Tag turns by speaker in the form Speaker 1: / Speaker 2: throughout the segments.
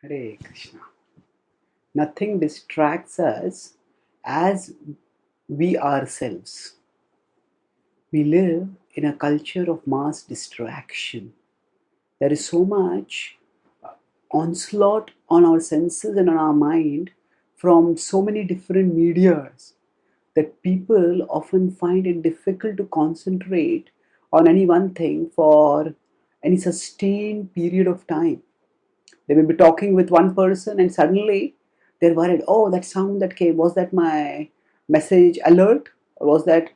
Speaker 1: Hare Krishna. Nothing distracts us as we ourselves. We live in a culture of mass distraction. There is so much onslaught on our senses and on our mind from so many different medias that people often find it difficult to concentrate on any one thing for any sustained period of time. They may be talking with one person and suddenly they're worried. Oh, that sound that came, was that my message alert? Or was that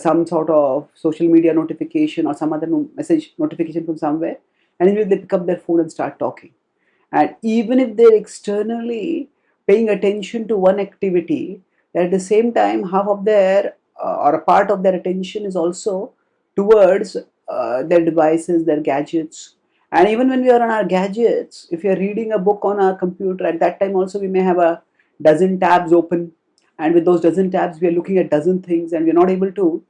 Speaker 1: some sort of social media notification or some other message notification from somewhere? And immediately they pick up their phone and start talking. And even if they're externally paying attention to one activity, at the same time, half of their or a part of their attention is also towards their devices, their gadgets. And even when we are on our gadgets, if you're reading a book on our computer, at that time also we may have a dozen tabs open. And with those dozen tabs, we are looking at dozen things and we're not able to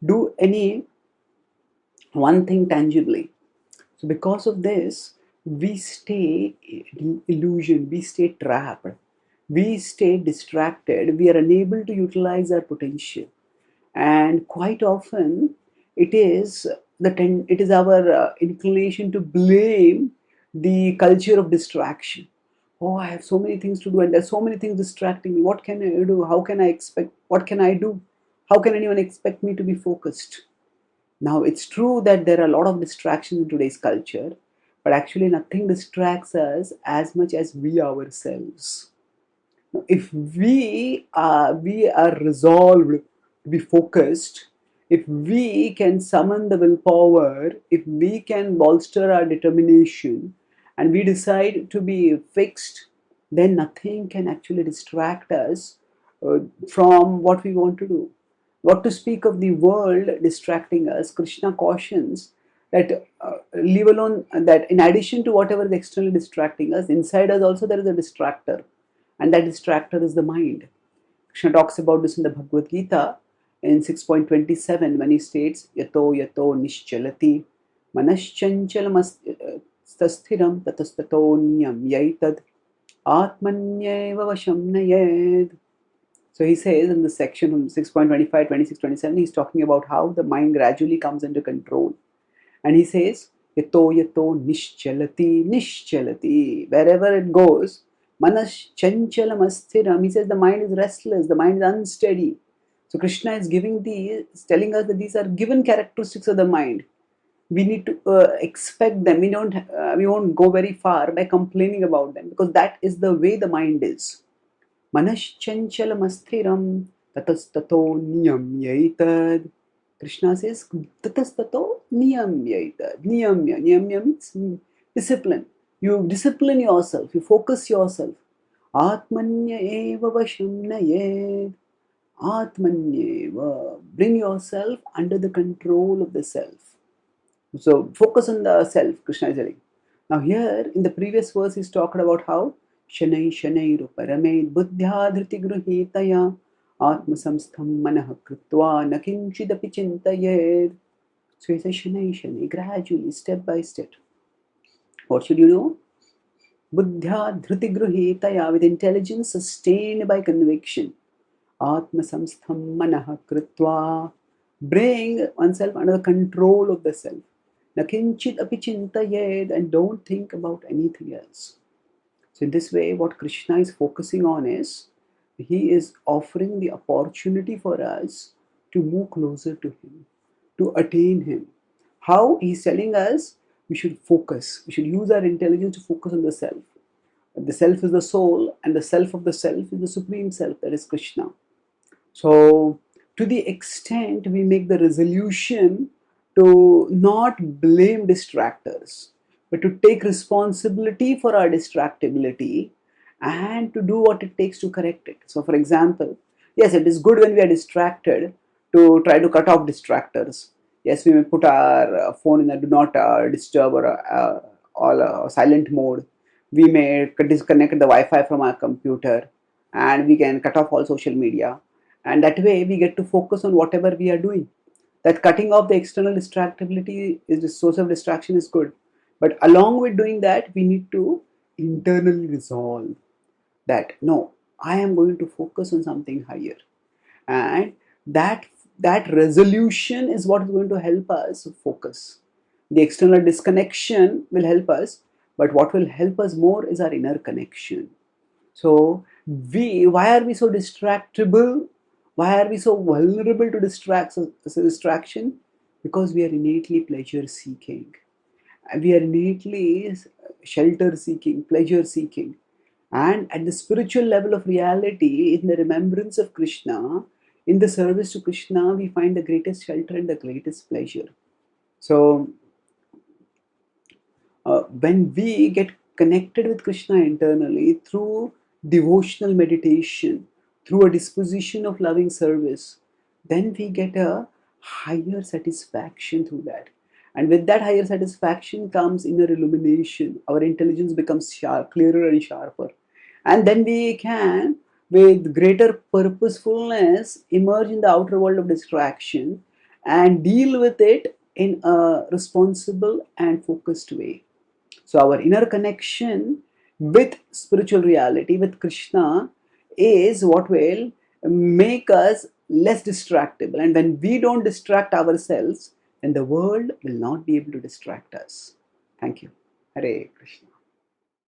Speaker 1: do any one thing tangibly. So because of this, we stay in illusion, we stay trapped, we stay distracted, we are unable to utilize our potential. And quite often, it is our inclination to blame the culture of distraction. Oh, I have so many things to do, and there's so many things distracting me. What can I do? How can I expect? What can I do? How can anyone expect me to be focused? Now, it's true that there are a lot of distractions in today's culture, but actually, nothing distracts us as much as we ourselves. Now, if we are resolved to be focused, if we can summon the willpower, if we can bolster our determination, and we decide to be fixed, then nothing can actually distract us from what we want to do. What to speak of the world distracting us? Krishna cautions that leave alone that in addition to whatever is externally distracting us, inside us also there is a distractor, and that distractor is the mind. Krishna talks about this in the Bhagavad Gita in 6.27 when he states, Yato yato nischalati manaschanchalamastathiram tatastato niyam yaitad atmanyeva vasham nayed. So he says in this section from 6.25, 26, 27, he's talking about how the mind gradually comes under control. And he says, Yato yato nischalati, nischalati. Wherever it goes, manas chanchalam asthiram. He says the mind is restless, the mind is unsteady. So Krishna is telling us that these are given characteristics of the mind. We need to expect them. We won't go very far by complaining about them because that is the way the mind is. Manaschanchalamastiram tatastato niyamyaitad. Krishna says tatastato niyamyaitad. Niyamya means discipline. You discipline yourself, you focus yourself. Atmanya eva vasham nayed. Atmanya eva. Bring yourself under the control of the self. So focus on the self, Krishna is telling. Now here in the previous verse he's talking about how Shanai Shanairu Paramed Buddhya Dhriti Gruhitaya Atma Samstham Manah Krutva Nakinchidapi Chintayed. So he says Shanai Shanai, gradually, step by step. What should you do? Buddhya Dhriti Gruhitaya, with intelligence sustained by conviction. Atma Samstham Manah Krutva, bring oneself under the control of the self. Nakinchit api chintayed, and don't think about anything else. So in this way, what Krishna is focusing on is, he is offering the opportunity for us to move closer to him, to attain him. How? He's telling us we should focus, we should use our intelligence to focus on the self. The self is the soul, and the self of the self is the supreme self, that is Krishna. So to the extent we make the resolution to not blame distractors, but to take responsibility for our distractibility and to do what it takes to correct it. So, for example, yes, it is good when we are distracted to try to cut off distractors. Yes, we may put our phone in a do not disturb or all silent mode. We may disconnect the Wi-Fi from our computer, and we can cut off all social media. And that way, we get to focus on whatever we are doing. That cutting off the external distractibility is the source of distraction is good, but along with doing that we need to internally resolve that no, I am going to focus on something higher, and that that resolution is what is going to help us focus. The external disconnection will help us, but what will help us more is our inner connection. So why are we so distractible? Why are we so vulnerable to distraction? Because we are innately pleasure seeking. We are innately shelter seeking, pleasure seeking. And at the spiritual level of reality, in the remembrance of Krishna, in the service to Krishna, we find the greatest shelter and the greatest pleasure. So when we get connected with Krishna internally through devotional meditation, through a disposition of loving service, then we get a higher satisfaction through that. And with that higher satisfaction comes inner illumination. Our intelligence becomes clearer and sharper. And then we can, with greater purposefulness, emerge in the outer world of distraction and deal with it in a responsible and focused way. So, our inner connection with spiritual reality, with Krishna, is what will make us less distractible. And when we don't distract ourselves, then the world will not be able to distract us. Thank you. Hare Krishna.